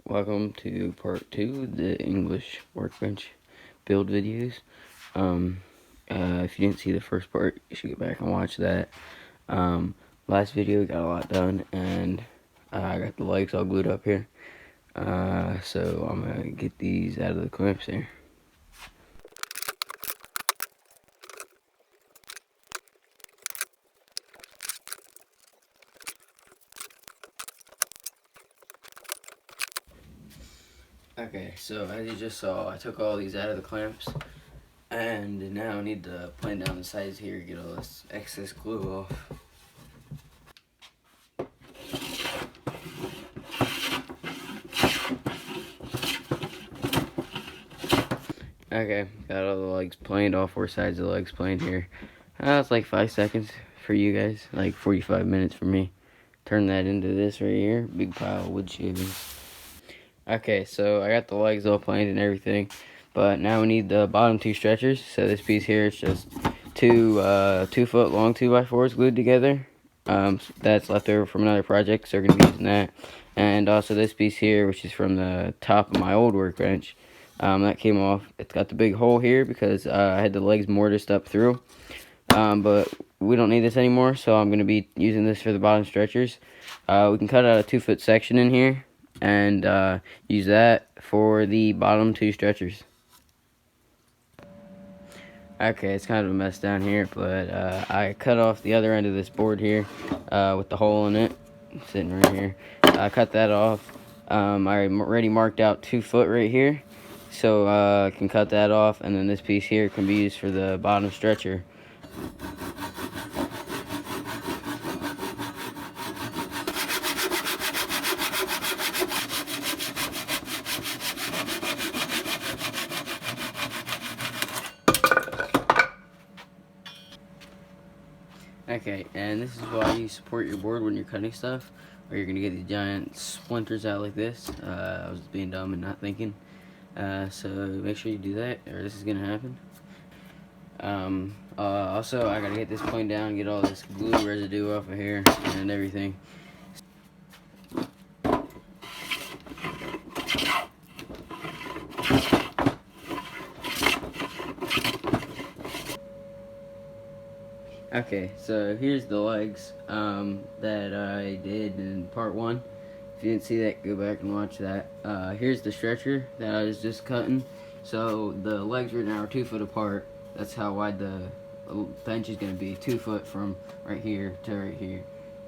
welcome to part 2 of the English workbench build videos. If you didn't see the first part, you should get back and watch that. Last video got a lot done, and I got the legs all glued up here. So I'm gonna get these out of the clamps here. Okay, so as you just saw, I took all these out of the clamps, and now I need to plane down the sides here, get all this excess glue off. Okay, got all the legs planed, all 4 sides of the legs planed here. It's like 5 seconds for you guys, like 45 minutes for me. Turn that into this right here, big pile of wood shavings. Okay, so I got the legs all planed and everything, but now we need the bottom 2 stretchers. So this piece here is just two 2-foot long 2x4s glued together. That's left over from another project, so we're gonna be using that. And also this piece here, which is from the top of my old workbench, that came off. It's got the big hole here because I had the legs mortised up through. But we don't need this anymore, so I'm gonna be using this for the bottom stretchers. We can cut out a 2-foot section in here and use that for the bottom 2 stretchers. Okay, it's kind of a mess down here, but I cut off the other end of this board here with the hole in it, sitting right here. I cut that off. I already marked out 2 foot right here, so I can cut that off, and then this piece here can be used for the bottom stretcher. Okay, and this is why you support your board when you're cutting stuff, or you're going to get these giant splinters out like this. I was being dumb and not thinking. So make sure you do that, or this is going to happen. Also, I got to get this planed down, get all this glue residue off of here and everything. Okay, so here's the legs that I did in part 1. If you didn't see that, go back and watch that. Here's the stretcher that I was just cutting. So the legs right now are 2 foot apart. That's how wide the bench is going to be, 2 foot from right here to right here.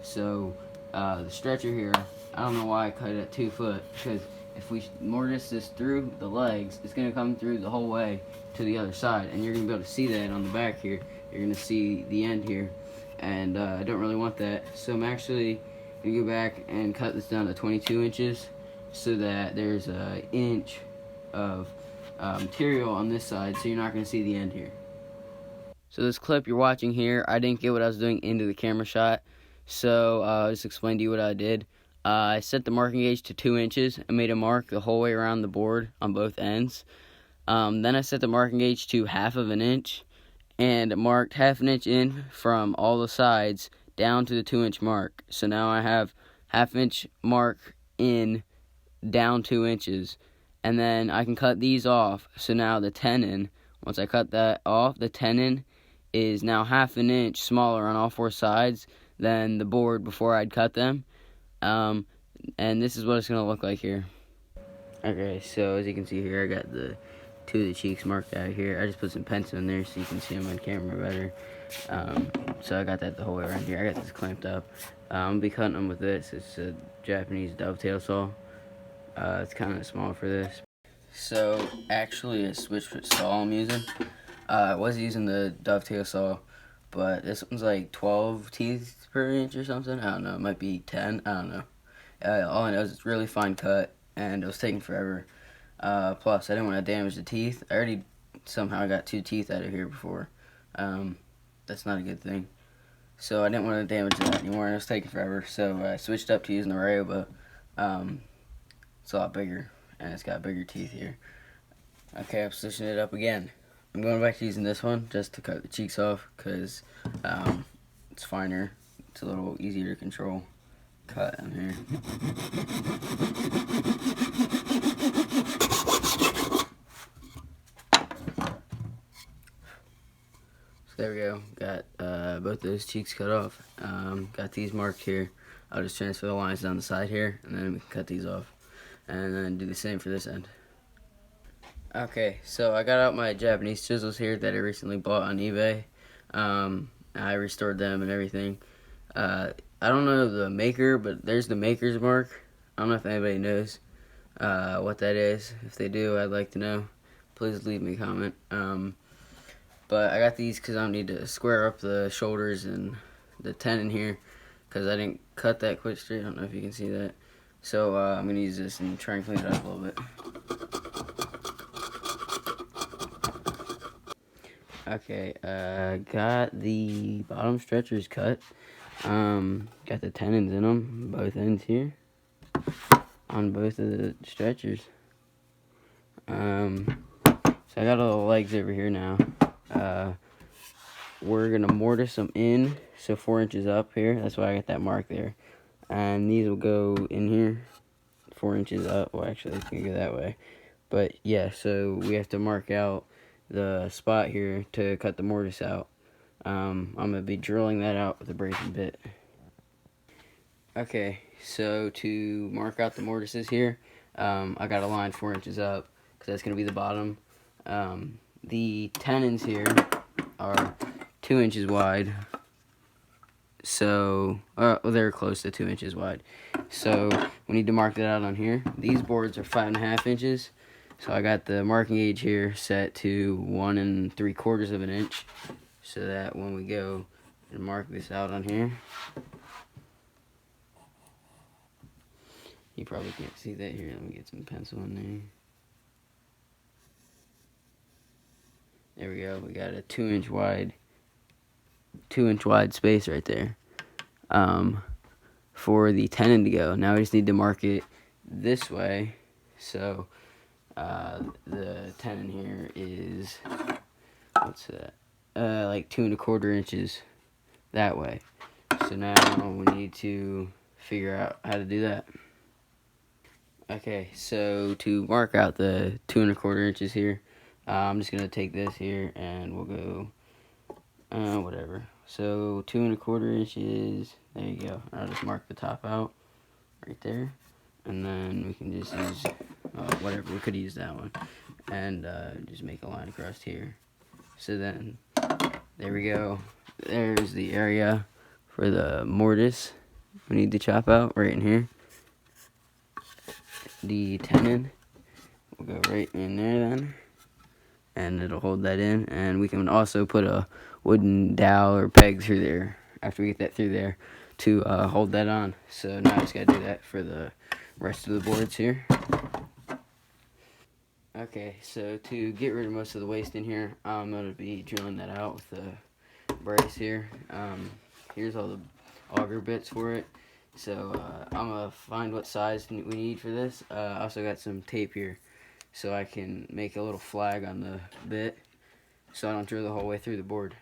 So the stretcher here, I don't know why I cut it at 2 foot, because if we mortise this through the legs, it's going to come through the whole way to the other side, and you're going to be able to see that on the back here. You're going to see the end here, and I don't really want that, so I'm actually going to go back and cut this down to 22 inches so that there's an inch of material on this side, so you're not going to see the end here. So this clip you're watching here, I didn't get what I was doing into the camera shot, so I'll just explain to you what I did. I set the marking gauge to 2 inches and made a mark the whole way around the board on both ends. Then I set the marking gauge to 1/2 inch and marked 1/2 inch in from all the sides down to the 2 inch mark. So now I have 1/2 inch mark in down 2 inches, and then I can cut these off. So now the tenon, once I cut that off, the tenon is now 1/2 inch smaller on all 4 sides than the board before I'd cut them. And this is what it's going to look like here. Okay, so as you can see here, I got the 2 of the cheeks marked out here. I just put some pencil in there so you can see them on camera better. So I got that the whole way around here. I got this clamped up. I'm going to be cutting them with this. It's a Japanese dovetail saw. It's kind of small for this. So actually, I switched what saw I'm using. I was using the dovetail saw, but this one's like 12 teeth per inch or something. I don't know. It might be 10. I don't know. All I know is it's really fine cut, and it was taking forever. Plus, I didn't want to damage the teeth. I already somehow got 2 teeth out of here before. That's not a good thing. So I didn't want to damage that anymore, and it was taking forever. So I switched up to using the rail, but it's a lot bigger, and it's got bigger teeth here. Okay, I'm switching it up again. I'm going back to using this one just to cut the cheeks off, because it's finer. It's a little easier to control. Cut in here. both those cheeks cut off. Got these marked here. I'll just transfer the lines down the side here, and then we can cut these off. And then do the same for this end. Okay, so I got out my Japanese chisels here that I recently bought on eBay. I restored them and everything. I don't know the maker, but there's the maker's mark. I don't know if anybody knows what that is. If they do, I'd like to know. Please leave me a comment. But I got these because I need to square up the shoulders and the tenon here because I didn't cut that quite straight. I don't know if you can see that. So I'm going to use this and try and clean it up a little bit. Okay, got the bottom stretchers cut. Got the tenons in them, both ends here, on both of the stretchers. So I got all the legs over here now. We're gonna mortise them in, so 4 inches up here. That's why I got that mark there. And these will go in here, 4 inches up. Well, actually, it's gonna go that way. But yeah, so we have to mark out the spot here to cut the mortise out. I'm gonna be drilling that out with a brazen bit. Okay, so to mark out the mortises here, I got a line 4 inches up because that's gonna be the bottom. The tenons here are 2 inches wide, so well, they're close to 2 inches wide. So we need to mark that out on here. These boards are 5.5 inches, so I got the marking gauge here set to 1 3/4 of an inch, so that when we go and mark this out on here, you probably can't see that here. Let me get some pencil in there. There we go. We got a 2 inch wide space right there for the tenon to go. Now we just need to mark it this way. So the tenon here is, what's that? Like 2 1/4 inches that way. So now we need to figure out how to do that. Okay, so to mark out the 2 1/4 inches here, I'm just gonna take this here and we'll go whatever. So 2 1/4 inches. There you go. I'll just mark the top out right there, and then we can just use whatever. We could use that one, and just make a line across here. So then there we go. There's the area for the mortise we need to chop out right in here. The tenon will go right in there then, and it'll hold that in. And we can also put a wooden dowel or peg through there after we get that through there to hold that on. So now I just gotta do that for the rest of the boards here. Okay, so to get rid of most of the waste in here, I'm gonna be drilling that out with the brace here. Here's all the auger bits for it. So I'm gonna find what size we need for this. I also got some tape here, so I can make a little flag on the bit, so I don't drill the whole way through the board.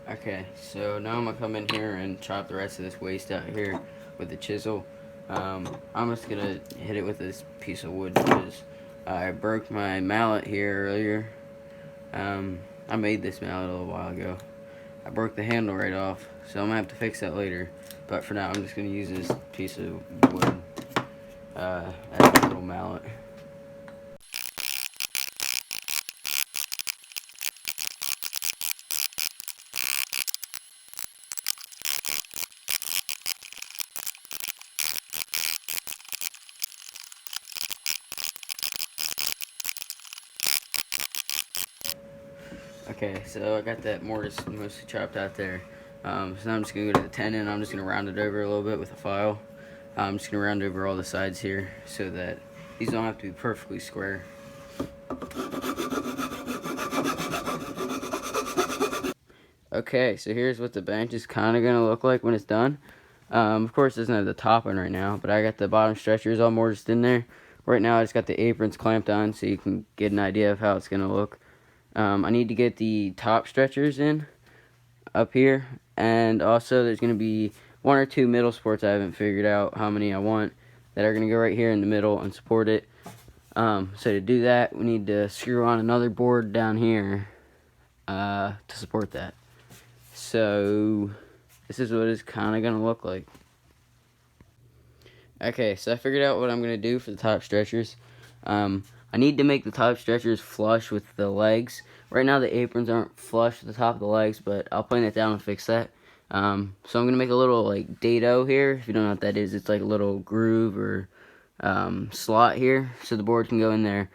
Okay, so now I'm gonna come in here and chop the rest of this waste out here with the chisel. I'm just gonna hit it with this piece of wood because I broke my mallet here earlier. I made this mallet a little while ago. I broke the handle right off, so I'm gonna have to fix that later. But for now, I'm just gonna use this piece of wood as a little mallet. Okay, so I got that mortise mostly chopped out there. So now I'm just gonna go to the tenon. I'm just gonna round it over a little bit with a file. I'm just going to round over all the sides here so that these don't have to be perfectly square. Okay, so here's what the bench is kind of going to look like when it's done. Of course, it doesn't have the top on right now, but I got the bottom stretchers all mortised in there. Right now, I just got the aprons clamped on so you can get an idea of how it's going to look. I need to get the top stretchers in up here, and also there's going to be 1 or 2 middle supports. I haven't figured out how many I want that are going to go right here in the middle and support it. So to do that, we need to screw on another board down here to support that. So this is what it's kind of going to look like. Okay, so I figured out what I'm going to do for the top stretchers. I need to make the top stretchers flush with the legs. Right now the aprons aren't flush with the top of the legs, but I'll plane it down and fix that. So I'm going to make a little like dado here. If you don't know what that is, it's like a little groove or slot here so the board can go in there.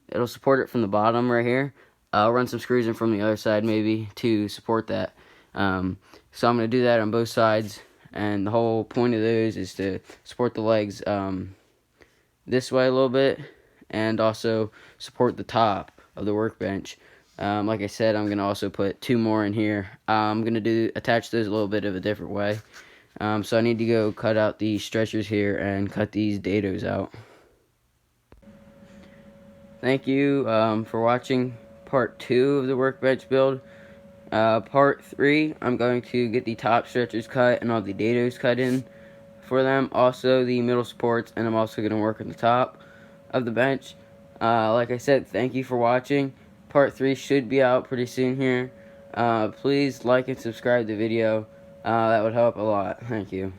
It'll support it from the bottom right here. I'll run some screws in from the other side maybe to support that. So I'm going to do that on both sides, and the whole point of those is to support the legs this way a little bit and also support the top of the workbench. Like I said, I'm going to also put 2 more in here. I'm going to attach those a little bit of a different way. So I need to go cut out these stretchers here and cut these dados out. Thank you for watching part 2 of the workbench build. Part 3, I'm going to get the top stretchers cut and all the dados cut in for them. Also the middle supports, and I'm also going to work on the top of the bench. Like I said, thank you for watching. Part 3 should be out pretty soon here. Please like and subscribe the video. That would help a lot. Thank you.